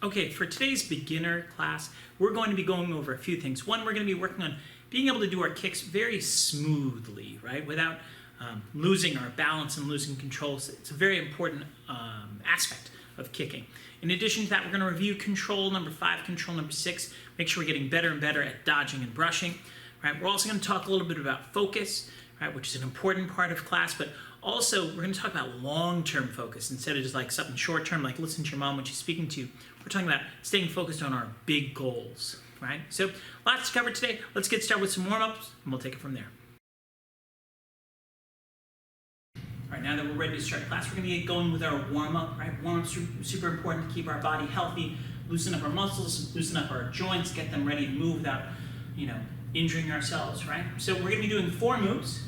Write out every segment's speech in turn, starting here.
Okay, for today's beginner class, we're going to be going over a few things. One, we're going to be working on being able to do our kicks very smoothly, right? Without losing our balance and losing control. So it's a very important aspect of kicking. In addition to that, we're going to review control number 5, control number 6, make sure we're getting better and better at dodging and brushing. Right? We're also going to talk a little bit about focus, right, which is an important part of class, but also we're going to talk about long-term focus instead of just like something short-term, like listen to your mom when she's speaking to you. We're talking about staying focused on our big goals, right? So lots to cover today. Let's get started with some warm-ups, and we'll take it from there. All right, now that we're ready to start class, we're going to get going with our warm-up, right? Warm-ups are super important to keep our body healthy, loosen up our muscles, loosen up our joints, get them ready to move without, injuring ourselves, right? So we're going to be doing 4 moves.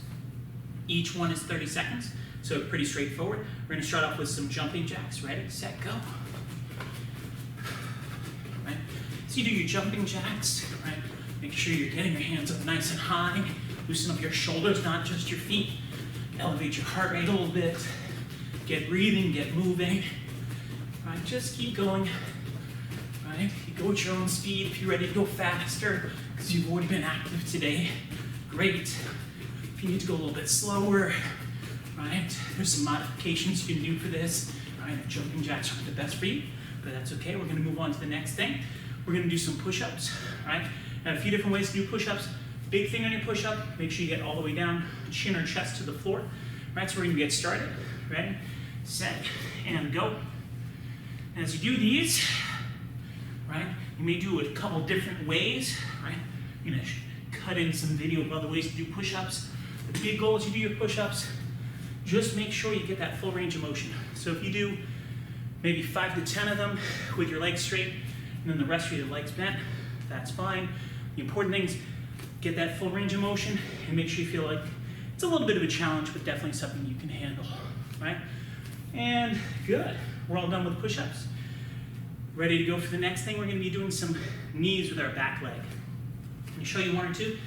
Each one is 30 seconds, so pretty straightforward. We're going to start off with some jumping jacks. Ready, set, go. Right? So you do your jumping jacks, right? Make sure you're getting your hands up nice and high. Loosen up your shoulders, not just your feet. Elevate your heart rate a little bit. Get breathing, get moving. Right? Just keep going. Right? You go at your own speed. If you're ready to go faster, because you've already been active today, great. If you need to go a little bit slower, right? There's some modifications you can do for this. Right? Jumping jacks aren't the best for you, but that's okay. We're going to move on to the next thing. We're going to do some push-ups, right? And a few different ways to do push-ups. Big thing on your push-up, make sure you get all the way down, chin or chest to the floor. Right, so we're going to get started. Ready, set, and go. And as you do these, right, you may do it a couple different ways, right? You're going to cut in some video of other ways to do push-ups. The big goal as you do your push-ups, just make sure you get that full range of motion. So if you do maybe 5 to 10 of them with your legs straight, and then the rest with your legs bent, that's fine. The important thing is get that full range of motion and make sure you feel like it's a little bit of a challenge, but definitely something you can handle, right? And good, we're all done with push-ups. Ready to go for the next thing. We're going to be doing some knees with our back leg. Let me show you 1 or 2.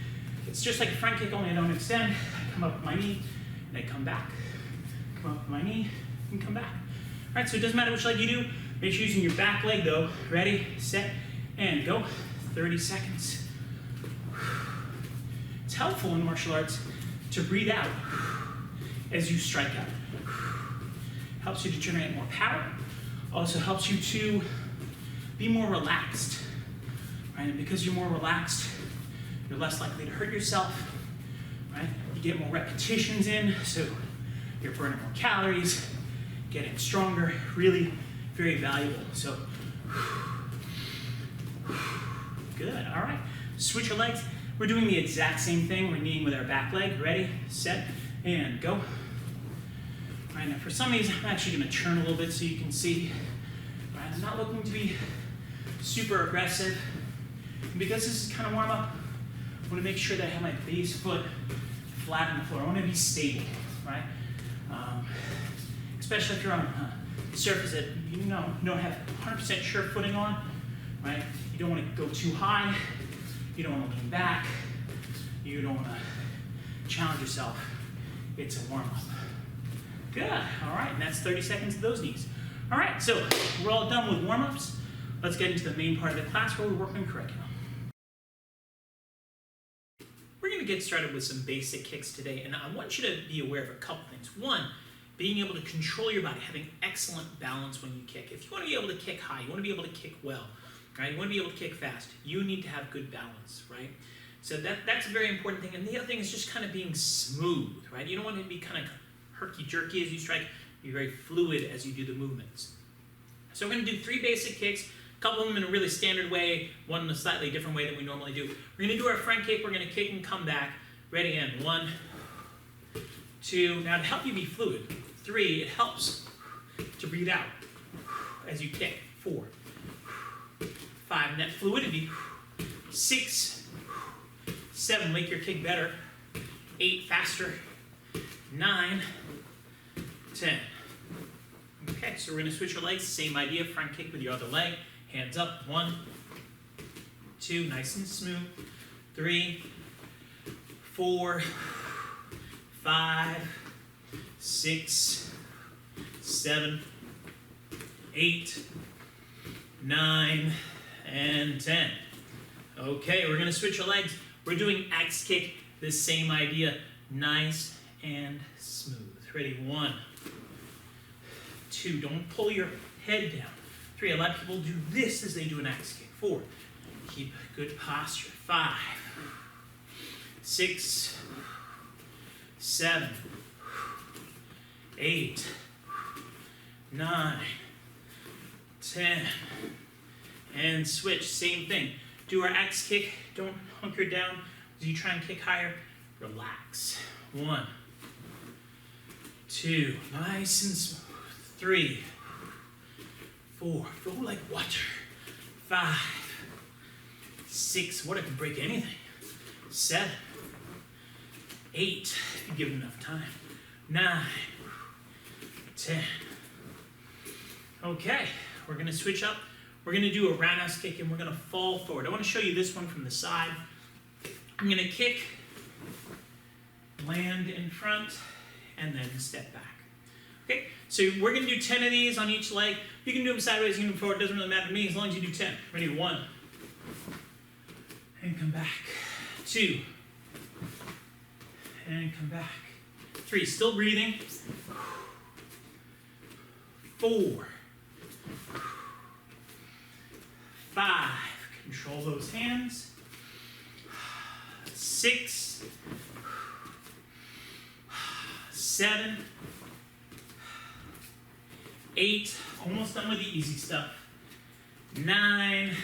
It's just like a front kick, only I don't extend. I come up with my knee, and I come back. Come up with my knee, and come back. All right, so it doesn't matter which leg you do. Make sure you're using your back leg though. Ready, set, and go. 30 seconds. It's helpful in martial arts to breathe out as you strike out. Helps you to generate more power. Also helps you to be more relaxed. Right? And because you're more relaxed, you're less likely to hurt yourself. Right? You get more repetitions in, so you're burning more calories, getting stronger. Really very valuable. So good. All right. Switch your legs. We're doing the exact same thing. We're kneeing with our back leg. Ready, set, and go. All right, now for some of these, I'm actually going to turn a little bit so you can see. All right, I'm not looking to be super aggressive. And because this is kind of warm up, I want to make sure that I have my base foot flat on the floor. I want to be stable, right? Especially if you're on a surface that you don't have 100% sure footing on, right? You don't want to go too high. You don't want to lean back. You don't want to challenge yourself. It's a warm-up. Good. All right, and that's 30 seconds of those knees. All right, so we're all done with warm-ups. Let's get into the main part of the class where we work on curriculum. We're going to get started with some basic kicks today, and I want you to be aware of a couple things. One, being able to control your body, having excellent balance when you kick. If you want to be able to kick high, you want to be able to kick well, right? You want to be able to kick fast. You need to have good balance, right? So that's a very important thing. And the other thing is just kind of being smooth, right? You don't want to be kind of herky-jerky as you strike. Be very fluid as you do the movements. So we're going to do 3 basic kicks, a couple of them in a really standard way, one in a slightly different way than we normally do. We're going to do our front kick. We're going to kick and come back. Ready, and 1, 2. Now to help you be fluid, 3, it helps to breathe out as you kick. 4, 5, net fluidity. 6, 7, make your kick better. 8, faster. 9, 10. Okay, so we're going to switch our legs. Same idea, front kick with your other leg. Hands up. 1, 2, nice and smooth. 3, 4, 5, 6, 7, 8, 9, and 10. Okay, we're gonna switch our legs. We're doing axe kick, the same idea, nice and smooth. Ready, 1, 2, don't pull your head down. 3, a lot of people do this as they do an axe kick. 4, keep good posture. 5, 6, 7, 8, 9, 10, and switch, same thing. Do our axe kick, don't hunker down. As you try and kick higher, relax. 1, 2, nice and smooth. 3, 4, flow like water. 5, 6, water can break anything. 7, 8, if you give it enough time. 9, 10. Okay, we're gonna switch up. We're gonna do a roundhouse kick and we're gonna fall forward. I wanna show you this one from the side. I'm gonna kick, land in front, and then step back. Okay, so we're gonna do 10 of these on each leg. You can do them sideways, you can do them forward, it doesn't really matter to me as long as you do 10. Ready, 1, and come back. 2, and come back. 3, still breathing. 4, 5, control those hands. 6, 7, 8, almost done with the easy stuff. 9,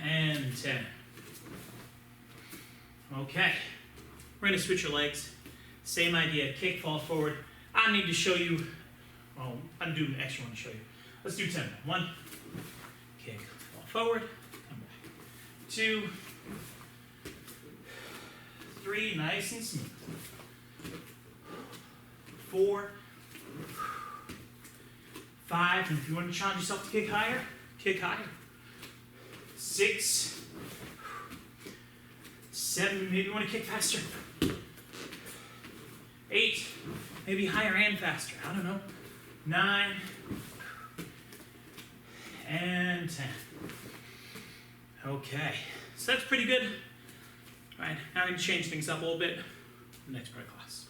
and 10. Okay, we're gonna switch your legs. Same idea, kick, fall forward. I need to show you, well, I'm doing an extra one to show you. Let's do 10. 1, kick, fall forward, come back. 2, 3, nice and smooth. 4, 5, and if you want to challenge yourself to kick higher, kick higher. 6, 7, maybe you want to kick faster. 8, maybe higher and faster, I don't know. 9, and 10. Okay, so that's pretty good. All right, now I'm going to change things up a little bit in the next part of class.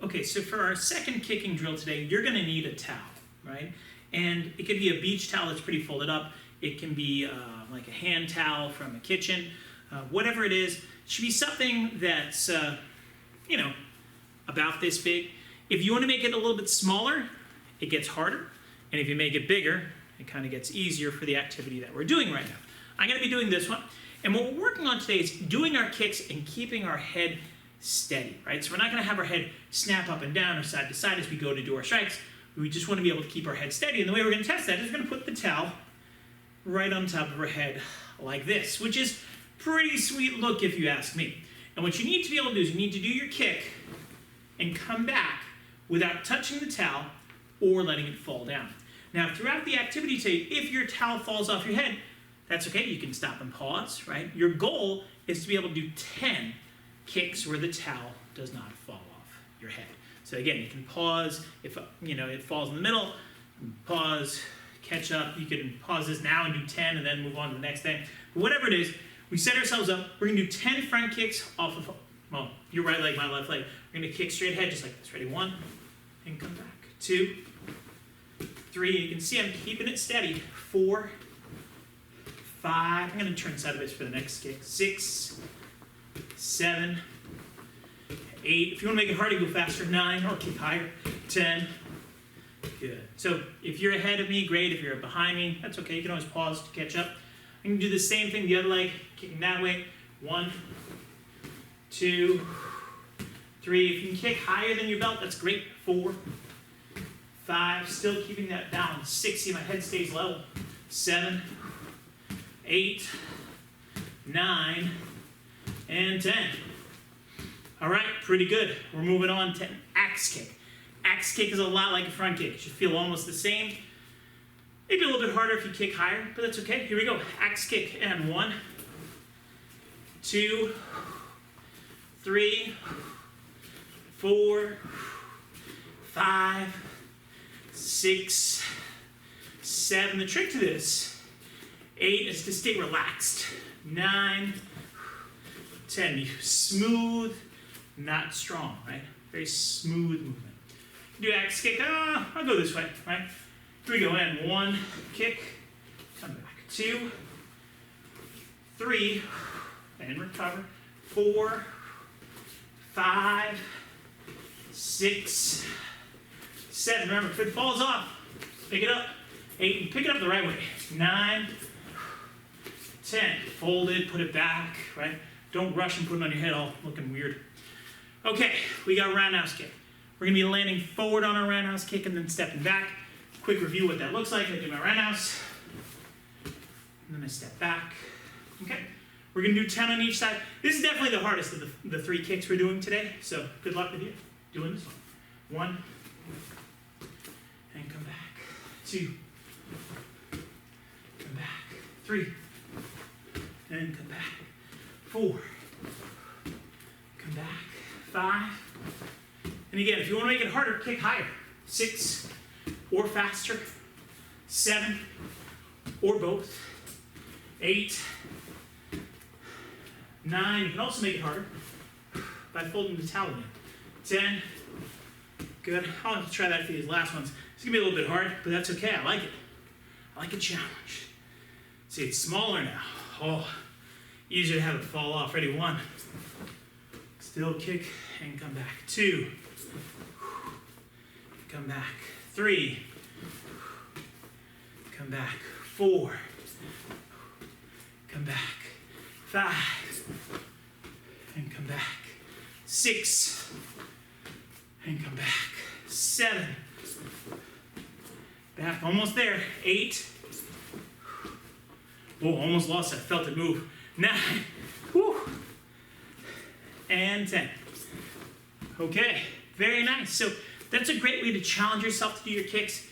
Okay, so for our second kicking drill today, you're going to need a towel, right? And it could be a beach towel that's pretty folded up. It can be like a hand towel from a kitchen. Whatever it is, it should be something that's, you know, about this big. If you want to make it a little bit smaller, it gets harder. And if you make it bigger, it kind of gets easier for the activity that we're doing right now. I'm going to be doing this one. And what we're working on today is doing our kicks and keeping our head steady, right? So we're not going to have our head snap up and down or side to side as we go to do our strikes. We just want to be able to keep our head steady. And the way we're going to test that is we're going to put the towel right on top of our head like this, which is pretty sweet look if you ask me. And what you need to be able to do is you need to do your kick and come back without touching the towel or letting it fall down. Now, throughout the activity today, if your towel falls off your head, that's okay. You can stop and pause, right? Your goal is to be able to do 10 kicks where the towel does not fall off your head. So again, you can pause if it falls in the middle, pause, catch up. You can pause this now and do 10 and then move on to the next thing. But whatever it is, we set ourselves up. We're gonna do 10 front kicks off of, well, your right leg, my left leg. We're gonna kick straight ahead just like this. Ready? 1, and come back. 2, 3, you can see I'm keeping it steady. 4, 5, I'm gonna turn sideways for the next kick. 6, 7, 8, if you wanna make it harder, go faster. 9, or kick higher. 10, good. So if you're ahead of me, great. If you're behind me, that's okay. You can always pause to catch up. I'm gonna do the same thing, the other leg, kicking that way. 1, 2, 3, if you can kick higher than your belt, that's great. 4, 5, still keeping that balance. 6, see my head stays level. 7, 8, 9, and 10. All right, pretty good. We're moving on to axe kick. Axe kick is a lot like a front kick. It should feel almost the same. Maybe a little bit harder if you kick higher, but that's okay. Here we go. Axe kick, and 1, 2, 3, 4, 5, 6, 7. The trick to this, 8 is to stay relaxed. 9, 10. Be smooth, not strong, right? Very smooth movement. Do axe kick. I'll go this way, right? Here we go. And 1, kick, come back. 2, 3, and recover. 4, 5, 6, 7. Remember, if it falls off, pick it up. 8, and pick it up the right way. 9, 10. Fold it, put it back, right? Don't rush and put it on your head all looking weird. Okay, we got a roundhouse kick. We're gonna be landing forward on our roundhouse kick and then stepping back. Quick review what that looks like. I do my roundhouse, and then I step back. Okay, we're gonna do 10 on each side. This is definitely the hardest of the 3 kicks we're doing today, so good luck with you doing this one. 1, and come back. 2, come back. 3, and come back. 4, come back. 5, and again, if you want to make it harder, kick higher. 6, or faster. 7, or both. 8, 9, you can also make it harder by folding the towel in. 10, good. I'll have to try that for these last ones. It's gonna be a little bit hard, but that's okay, I like it. I like a challenge. See, it's smaller now. Oh, easier to have it fall off. Ready, 1. Still kick and come back. 2, come back. 3, come back. 4, come back. 5, and come back. 6, and come back. 7, back, almost there. 8, whoa, almost lost it, felt it move. 9, whew, and 10. Okay, very nice. So that's a great way to challenge yourself to do your kicks.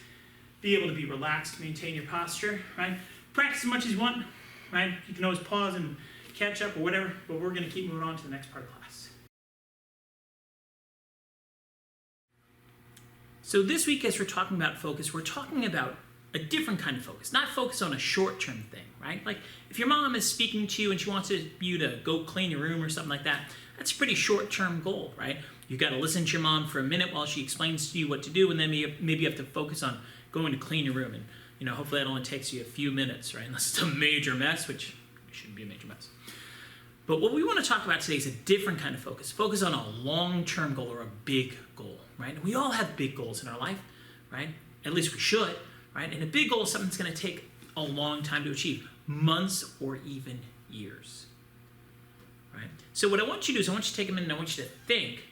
Be able to be relaxed, maintain your posture, right? Practice as much as you want, right? You can always pause and catch up or whatever, but we're gonna keep moving on to the next part of class. So this week, as we're talking about focus, we're talking about a different kind of focus, not focus on a short-term thing, right? Like if your mom is speaking to you and she wants you to go clean your room or something like that, that's a pretty short-term goal, right? You've got to listen to your mom for a minute while she explains to you what to do, and then maybe you have to focus on going to clean your room. And hopefully that only takes you a few minutes, right? Unless it's a major mess, which shouldn't be a major mess. But what we want to talk about today is a different kind of focus. Focus on a long-term goal or a big goal, right? And we all have big goals in our life, right? At least we should, right? And a big goal is something that's going to take a long time to achieve, months or even years, right? So what I want you to do is I want you to take a minute and I want you to think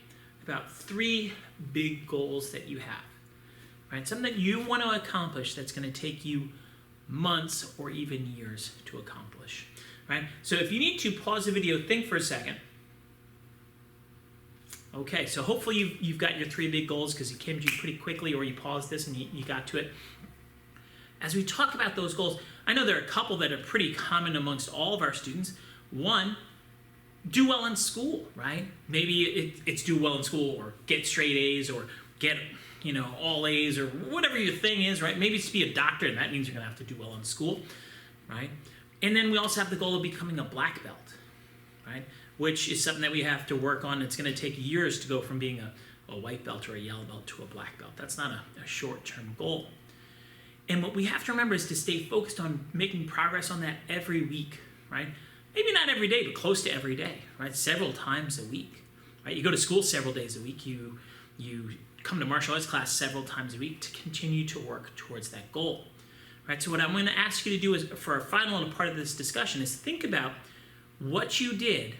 about 3 big goals that you have, right? Something that you want to accomplish that's going to take you months or even years to accomplish, right? So if you need to pause the video, think for a second. Okay, so hopefully you've got your 3 big goals because you came to you pretty quickly, or you paused this and you got to it. As we talk about those goals, I know there are a couple that are pretty common amongst all of our students. 1, do well in school, right? Maybe it's do well in school or get straight A's or get all A's or whatever your thing is, right? Maybe it's to be a doctor, and that means you're going to have to do well in school, right? And then we also have the goal of becoming a black belt, right? Which is something that we have to work on. It's going to take years to go from being a white belt or a yellow belt to a black belt. That's not a short-term goal. And what we have to remember is to stay focused on making progress on that every week, right? Maybe not every day, but close to every day, right? Several times a week, right? You go to school several days a week. You come to martial arts class several times a week to continue to work towards that goal, right? So what I'm going to ask you to do is, for our final part of this discussion, is think about what you did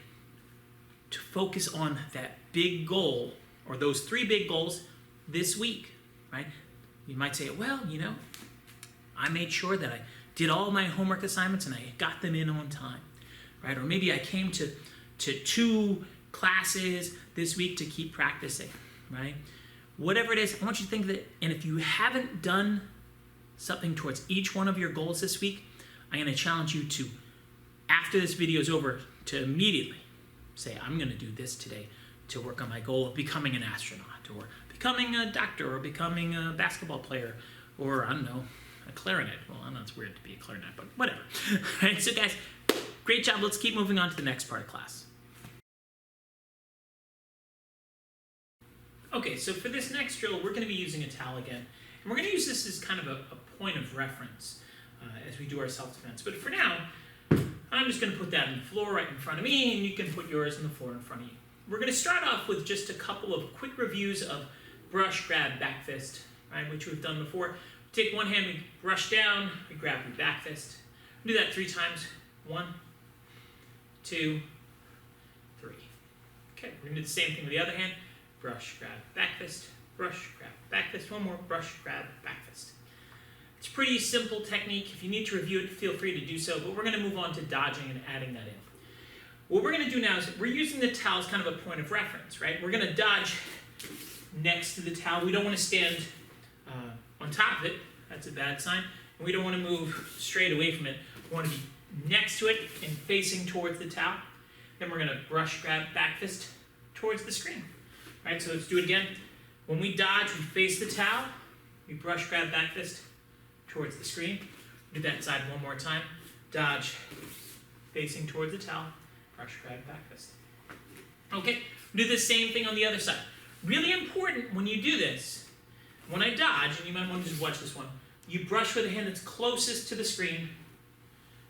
to focus on that big goal, or those 3 big goals this week, right? You might say, well, I made sure that I did all my homework assignments and I got them in on time, right? Or maybe I came to 2 classes this week to keep practicing, right? Whatever it is, I want you to think of it, and if you haven't done something towards each one of your goals this week, I'm going to challenge you to, after this video is over, to immediately say, I'm going to do this today to work on my goal of becoming an astronaut or becoming a doctor or becoming a basketball player or, I don't know, a clarinet. Well, I know it's weird to be a clarinet, but whatever. All right, so guys, great job. Let's keep moving on to the next part of class. Okay, so for this next drill, we're going to be using a towel again. And we're going to use this as kind of a point of reference as we do our self-defense. But for now, I'm just going to put that on the floor right in front of me, and you can put yours on the floor in front of you. We're going to start off with just a couple of quick reviews of brush, grab, back fist, right, which we've done before. Take one hand, we brush down, we grab, we back fist. Do that 3 times. 1, 2, 3. Okay, we're going to do the same thing with the other hand. Brush, grab, back fist, brush, grab, back fist. One more, brush, grab, back fist. It's a pretty simple technique. If you need to review it, feel free to do so, but we're going to move on to dodging and adding that in. What we're going to do now is we're using the towel as kind of a point of reference, right? We're going to dodge next to the towel. We don't want to stand on top of it. That's a bad sign. And we don't want to move straight away from it. We want to be next to it and facing towards the towel. Then we're going to brush, grab, back fist towards the screen. All right, so let's do it again. When we dodge, we face the towel. We brush, grab, back fist towards the screen. Do that side one more time. Dodge, facing towards the towel. Brush, grab, back fist. Okay, do the same thing on the other side. Really important when you do this, when I dodge, and you might want to just watch this one, you brush with the hand that's closest to the screen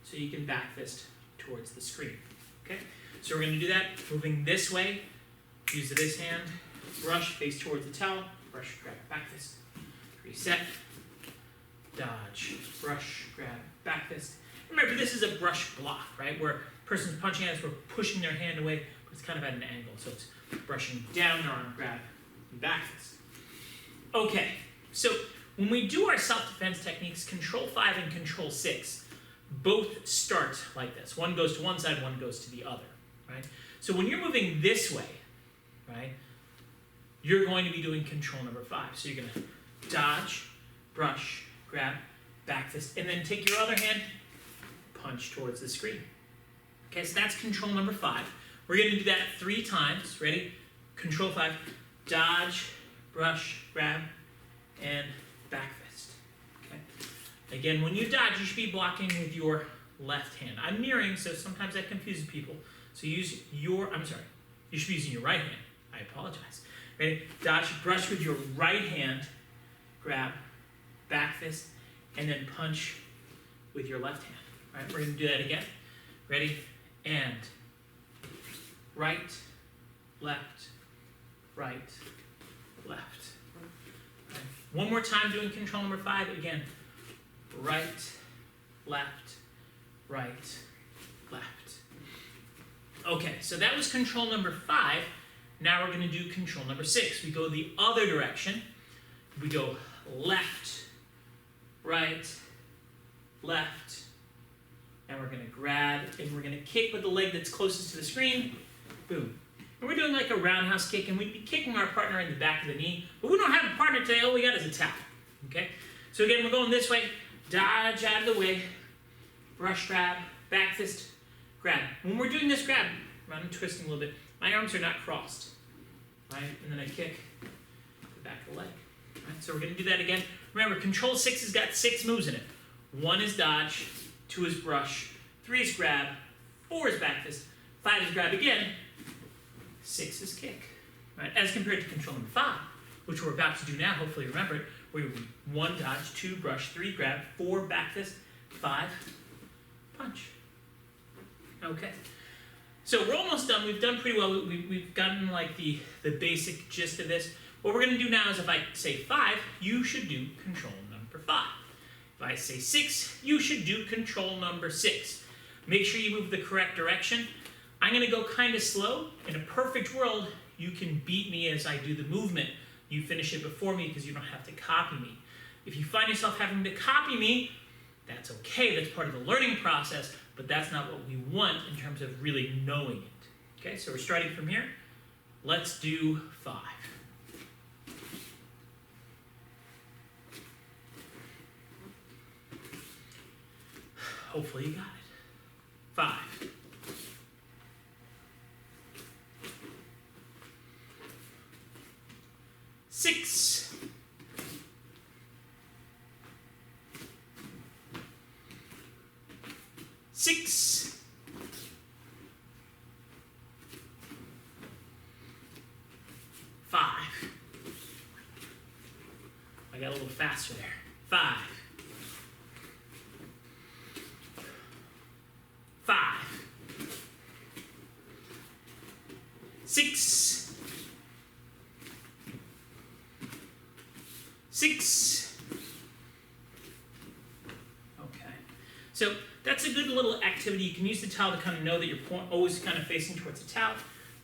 so you can back fist towards the screen. Okay, so we're going to do that moving this way. Use this hand, brush, face towards the towel, brush, grab, back fist. Reset, dodge, brush, grab, back fist. Remember, this is a brush block, right? Where a person's punching at us, we're pushing their hand away, but it's kind of at an angle. So it's brushing down, arm, grab, and back fist. Okay, so when we do our self-defense techniques, Control 5 and Control 6 both start like this. One goes to one side, one goes to the other, right? So when you're moving this way, right, you're going to be doing control number 5. So you're going to dodge, brush, grab, back fist, and then take your other hand, punch towards the screen. Okay, so that's control number 5. We're going to do that 3 times. Ready? Control 5, dodge, brush, grab, and back fist. Okay. Again, when you dodge, you should be blocking with your left hand. I'm mirroring, so sometimes that confuses people. So use your, you should be using your right hand. I apologize. Ready? Dodge, brush with your right hand, grab, back fist, and then punch with your left hand. All right, we're going to do that again. Ready? And right, left, right, left. Right. One more time doing control number 5. Again, right, left, right, left. Okay, so that was control number 5. Now we're going to do control number 6. We go the other direction. We go left, right, left, and we're going to grab, and we're going to kick with the leg that's closest to the screen. Boom. And we're doing like a roundhouse kick, and we'd be kicking our partner in the back of the knee, but we don't have a partner today. All we got is a towel. Okay? So again, we're going this way. Dodge out of the way. Brush, grab, back fist, grab. When we're doing this grab, I'm twisting a little bit. My arms are not crossed, right? And then I kick the back of the leg. Right? So we're going to do that again. Remember, control 6 has got 6 moves in it. 1 is dodge, 2 is brush, 3 is grab, 4 is back fist, 5 is grab again, 6 is kick. Right? As compared to control number 5, which we're about to do now, hopefully you remember it, where we 1 dodge, 2 brush, 3 grab, 4 back fist, 5 punch. Okay. So we're almost done. We've done pretty well. We've gotten like the basic gist of this. What we're going to do now is if I say 5, you should do control number 5. If I say 6, you should do control number 6. Make sure you move the correct direction. I'm going to go kind of slow. In a perfect world, you can beat me as I do the movement. You finish it before me because you don't have to copy me. If you find yourself having to copy me, that's okay. That's part of the learning process, but that's not what we want in terms of really knowing it. Okay, so we're starting from here. Let's do 5. Hopefully you got it. 5. 6. 6, 6, 5. I got a little faster there. 5, 5, 6, 6. Okay. So that's a good little activity. You can use the towel to kind of know that you're always kind of facing towards the towel.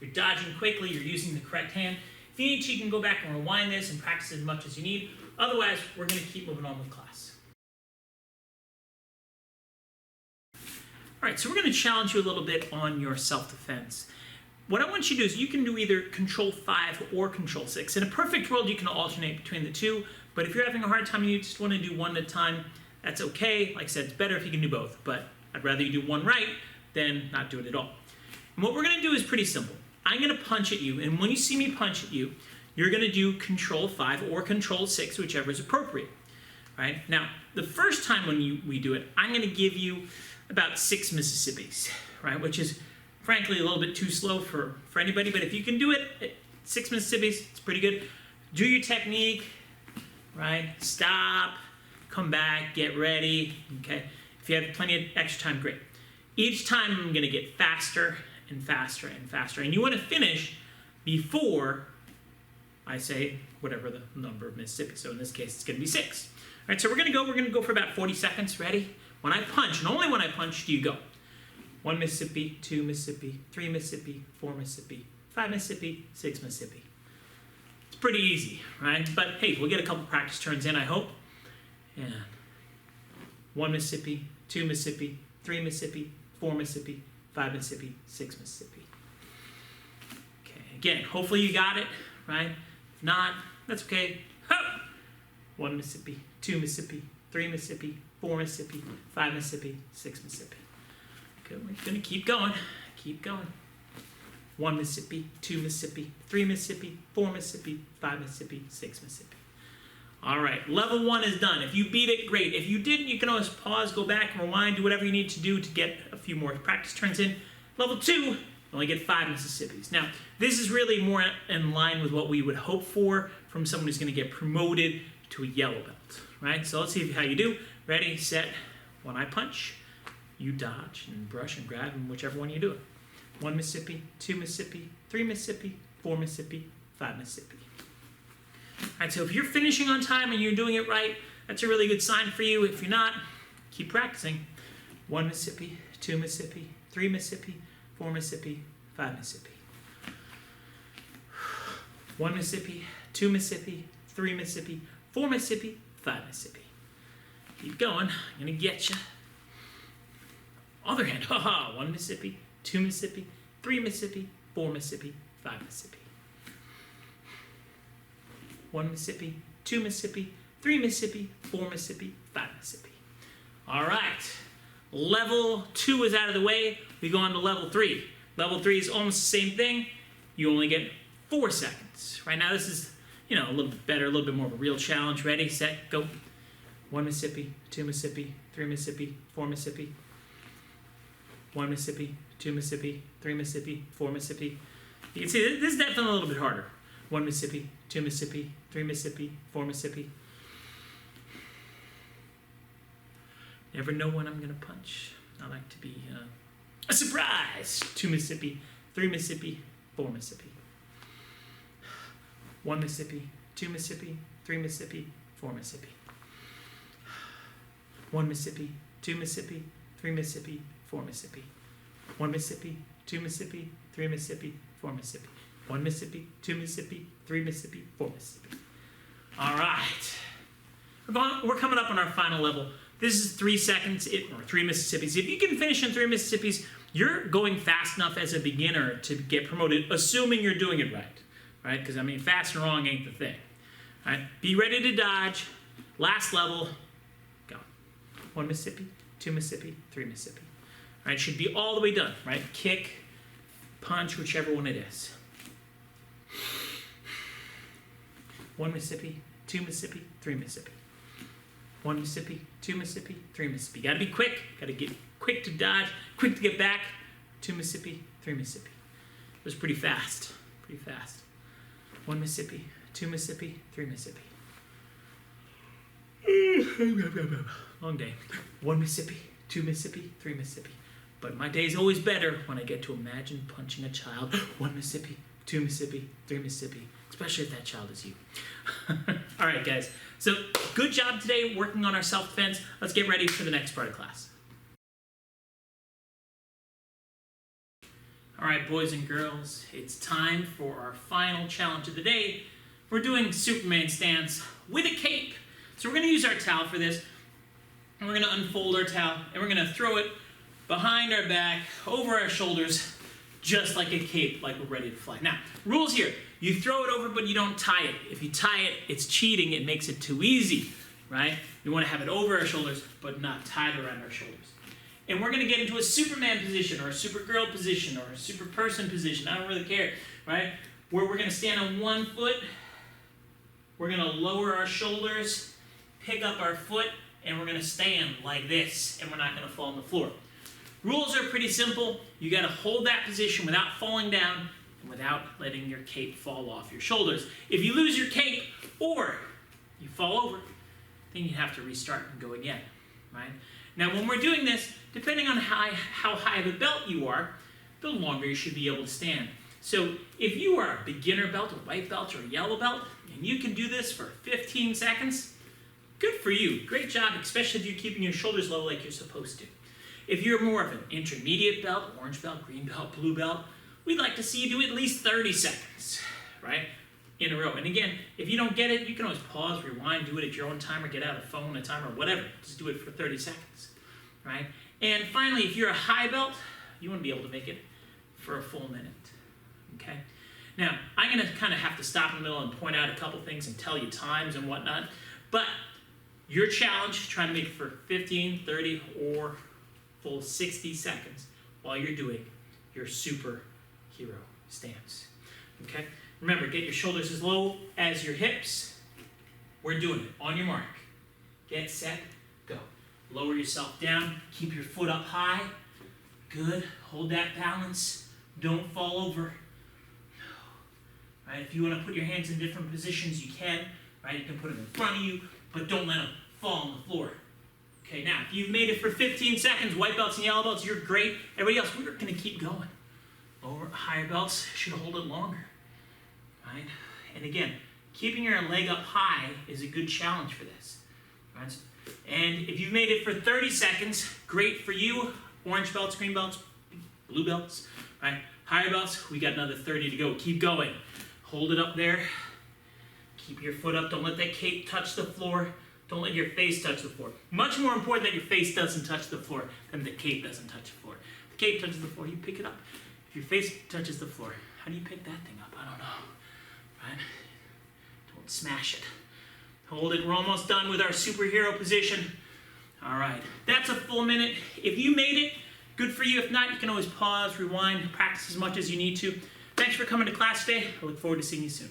You're dodging quickly. You're using the correct hand. If you need to, you can go back and rewind this and practice as much as you need. Otherwise, we're going to keep moving on with class. All right, so we're going to challenge you a little bit on your self-defense. What I want you to do is you can do either Control 5 or Control 6. In a perfect world, you can alternate between the two, but if you're having a hard time and you just want to do one at a time, that's okay. Like I said, it's better if you can do both, but I'd rather you do one right than not do it at all. And what we're going to do is pretty simple. I'm going to punch at you, and when you see me punch at you, you're going to do Control 5 or Control 6, whichever is appropriate. Right? Now, the first time when we do it, I'm going to give you about 6 Mississippis, right? Which is, frankly, a little bit too slow for anybody, but if you can do it, 6 Mississippis, it's pretty good. Do your technique, right? Stop, come back, get ready, okay? If you have plenty of extra time, great. Each time I'm going to get faster and faster and faster, and you want to finish before I say whatever the number of Mississippi. So in this case, it's going to be 6. All right, so we're going to go for about 40 seconds. Ready? When I punch, and only when I punch do you go. 1 Mississippi, 2 Mississippi, 3 Mississippi, 4 Mississippi, 5 Mississippi, 6 Mississippi. It's pretty easy, right? But hey, we'll get a couple practice turns in, I hope. And 1 Mississippi, 2 Mississippi, 3 Mississippi, 4 Mississippi, 5 Mississippi, 6 Mississippi. Okay, again, hopefully you got it, right? If not, that's okay. Ho! 1 Mississippi, 2 Mississippi, 3 Mississippi, 4 Mississippi, 5 Mississippi, 6 Mississippi. Good, we're gonna keep going, keep going. 1 Mississippi, 2 Mississippi, 3 Mississippi, 4 Mississippi, 5 Mississippi, 6 Mississippi. All right, level 1 is done. If you beat it, great. If you didn't, you can always pause, go back, and rewind, do whatever you need to do to get a few more practice turns in. Level 2, you only get 5 Mississippis. Now, this is really more in line with what we would hope for from someone who's gonna get promoted to a yellow belt, right? So let's see how you do. Ready, set. When I punch, you dodge and brush and grab, and whichever one you do it. 1 Mississippi, 2 Mississippi, 3 Mississippi, 4 Mississippi, 5 Mississippi. All right, so if you're finishing on time and you're doing it right, that's a really good sign for you. If you're not, keep practicing. 1 Mississippi, 2 Mississippi, 3 Mississippi, 4 Mississippi, 5 Mississippi. 1 Mississippi, 2 Mississippi, 3 Mississippi, 4 Mississippi, 5 Mississippi. Keep going. I'm gonna get you. Other hand. Haha. 1 Mississippi, 2 Mississippi, 3 Mississippi, 4 Mississippi, 5 Mississippi. 1 Mississippi, 2 Mississippi, 3 Mississippi, 4 Mississippi, 5 Mississippi. All right. Level 2 is out of the way. We go on to level 3. Level 3 is almost the same thing. You only get 4 seconds. Right now, this is, a little bit better, a little bit more of a real challenge. Ready, set, go. 1 Mississippi, 2 Mississippi, 3 Mississippi, 4 Mississippi. 1 Mississippi, 2 Mississippi, 3 Mississippi, 4 Mississippi. You can see this is definitely a little bit harder. 1 Mississippi, 2 Mississippi, 3 Mississippi, 4 Mississippi. Never know when I'm going to punch. I like to be a surprise. 2 Mississippi, 3 Mississippi, 4 Mississippi. 1 Mississippi, 2 Mississippi, 3 Mississippi, 4 Mississippi. 1 Mississippi, 2 Mississippi, 3 Mississippi, 4 Mississippi. 1 Mississippi, 2 Mississippi, 3 Mississippi, 4 Mississippi. 1 Mississippi, 2 Mississippi, 3 Mississippi, 4 Mississippi. All right. We're coming up on our final level. This is 3 seconds, or 3 Mississippis. If you can finish in 3 Mississippis, you're going fast enough as a beginner to get promoted, assuming you're doing it right. Right? Because, fast and wrong ain't the thing. All right? Be ready to dodge. Last level. Go. 1 Mississippi, 2 Mississippi, 3 Mississippi. All right? Should be all the way done. Right? Kick, punch, whichever one it is. 1 Mississippi, 2 Mississippi, 3 Mississippi. 1 Mississippi, 2 Mississippi, 3 Mississippi. Gotta be quick, gotta get quick to dodge, quick to get back. 2 Mississippi, 3 Mississippi. It was pretty fast, pretty fast. 1 Mississippi, 2 Mississippi, 3 Mississippi. Long day. 1 Mississippi, 2 Mississippi, 3 Mississippi. But my day's always better when I get to imagine punching a child. 1 Mississippi, 2 Mississippi, 3 Mississippi. Especially if that child is you. All right, guys. So good job today working on our self-defense. Let's get ready for the next part of class. All right, boys and girls, it's time for our final challenge of the day. We're doing Superman stance with a cape. So we're going to use our towel for this, and we're going to unfold our towel, and we're going to throw it behind our back, over our shoulders, just like a cape, like we're ready to fly. Now, rules here. You throw it over, but you don't tie it. If you tie it, it's cheating. It makes it too easy, right? We want to have it over our shoulders, but not tied around our shoulders. And we're going to get into a Superman position, or a Supergirl position, or a Superperson position. I don't really care, right? Where we're going to stand on one foot. We're going to lower our shoulders, pick up our foot, and we're going to stand like this, and we're not going to fall on the floor. Rules are pretty simple. You got to hold that position without falling down and without letting your cape fall off your shoulders. If you lose your cape or you fall over, then you have to restart and go again, right? Now, when we're doing this, depending on how high of a belt you are, the longer you should be able to stand. So if you are a beginner belt, a white belt, or a yellow belt, and you can do this for 15 seconds, good for you. Great job, especially if you're keeping your shoulders low like you're supposed to. If you're more of an intermediate belt, orange belt, green belt, blue belt, we'd like to see you do at least 30 seconds, right, in a row. And again, if you don't get it, you can always pause, rewind, do it at your own timer, get out a phone, a timer, whatever. Just do it for 30 seconds, right? And finally, if you're a high belt, you want to be able to make it for a full minute, okay? Now, I'm going to kind of have to stop in the middle and point out a couple things and tell you times and whatnot, but your challenge, try to make it for 15, 30, or full 60 seconds while you're doing your superhero stance, okay? Remember, get your shoulders as low as your hips. We're doing it. On your mark. Get set, go. Lower yourself down. Keep your foot up high. Good. Hold that balance. Don't fall over. Right? If you want to put your hands in different positions, you can. Right? You can put them in front of you, but don't let them fall on the floor. Okay, now, if you've made it for 15 seconds, white belts and yellow belts, you're great. Everybody else, we're going to keep going. Lower, higher belts should hold it longer. Right? And again, keeping your leg up high is a good challenge for this. Right? And if you've made it for 30 seconds, great for you. Orange belts, green belts, blue belts, right? Higher belts, we got another 30 to go. Keep going. Hold it up there. Keep your foot up. Don't let that cape touch the floor. Don't let your face touch the floor. Much more important that your face doesn't touch the floor than the cape doesn't touch the floor. If the cape touches the floor, you pick it up. If your face touches the floor, how do you pick that thing up? I don't know. Right? Don't smash it. Hold it. We're almost done with our superhero position. All right. That's a full minute. If you made it, good for you. If not, you can always pause, rewind, practice as much as you need to. Thanks for coming to class today. I look forward to seeing you soon.